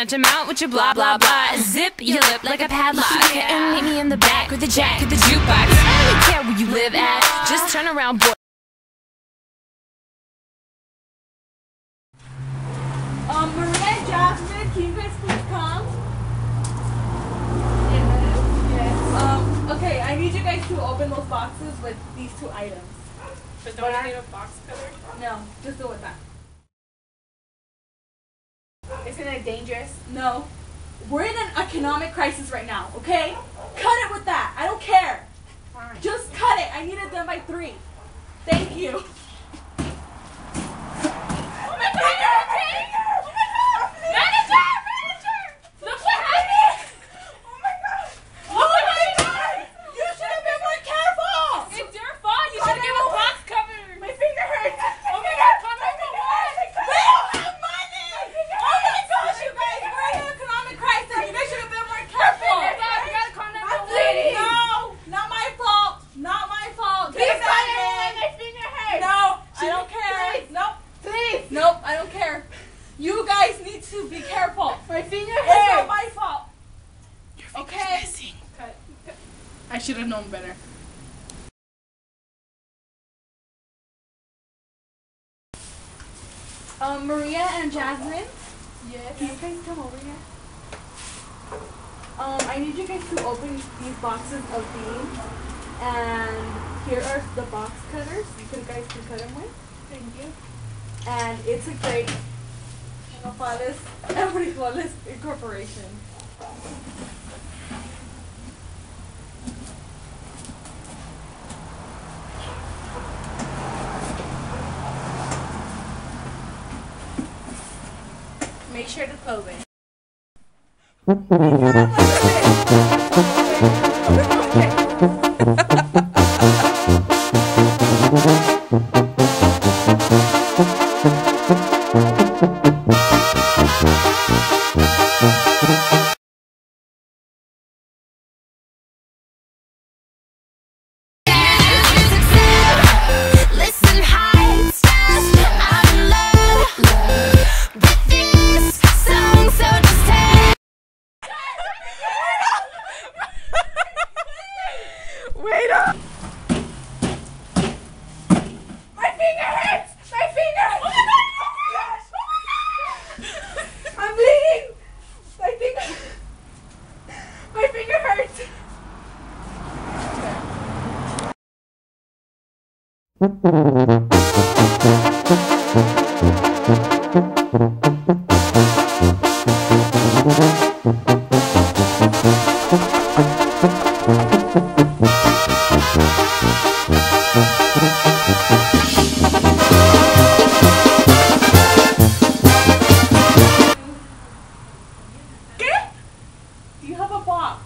snatch 'em out with your blah blah blah. Zip your lip like a padlock and meet me in the back with the jack of the jukebox. I don't care where you live at, just turn around, boy. Maria and Jasmine, can you guys please come? Yes. Okay, I need you guys to open those boxes with these two items. But don't you need a box cutter? No, just do it with that. Isn't it dangerous? No. We're in an economic crisis right now, okay? Cut it with that. I don't care. Fine. Just cut it. I need it done by 3. Thank you. Oh my God! Manager! Look what happened! Oh my God! Oh my God! You should have been more careful! It's your fault. You should have given a box cover. My finger hurts! Oh my God, comment for what? We don't have money! Oh my gosh, you guys! We're in an economic crisis! You guys should have been more careful! You gotta comment for I'm what? bleeding! No! Not my fault! Not my fault! Please Get cut that it. in. My finger hurts. No! I don't care! Please. Nope! Please. Nope, I don't care. You guys need to be careful. My finger It's not hurts. my fault. Okay? Cut. I should have known better. Maria and Jasmine, Yes. can you guys come over here? I need you guys to open these boxes of beans, and here are the box cutters you guys can cut them with. Thank you. And it's a great Everybody's incorporation. Make sure to close it. Wait up! My finger hurts! My finger! Oh my gosh! Oh my gosh! I'm bleeding! My finger hurts! Do you have a box?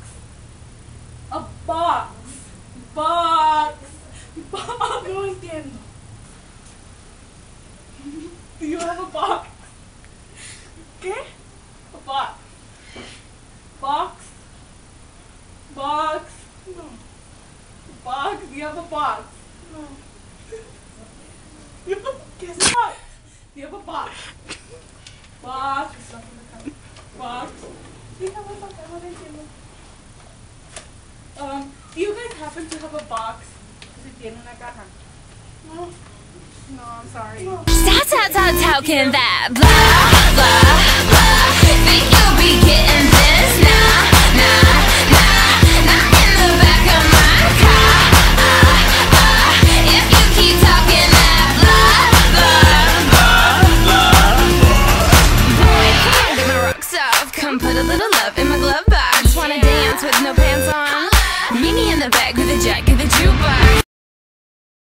A box. Box. Box. No entiendo. Do you have a box? ¿Qué? A box. Box. Box. No. Box. Do you have a box? No. Do you have a box? Do you have a box? Box. Box. Do you have a box? I don't entiendo. Do you guys happen to have a box? Si tiene una caja. No. No, I'm sorry. How can that blah, blah, blah? Think you'll be getting this? Nah, nah, nah, not in the back of my car. If you keep talking that blah, blah, blah, boy, come on, get my rocks off. Come put a little love in my glove box. Wanna dance with no pants on? Meet me in the back with the jack of the jukebox.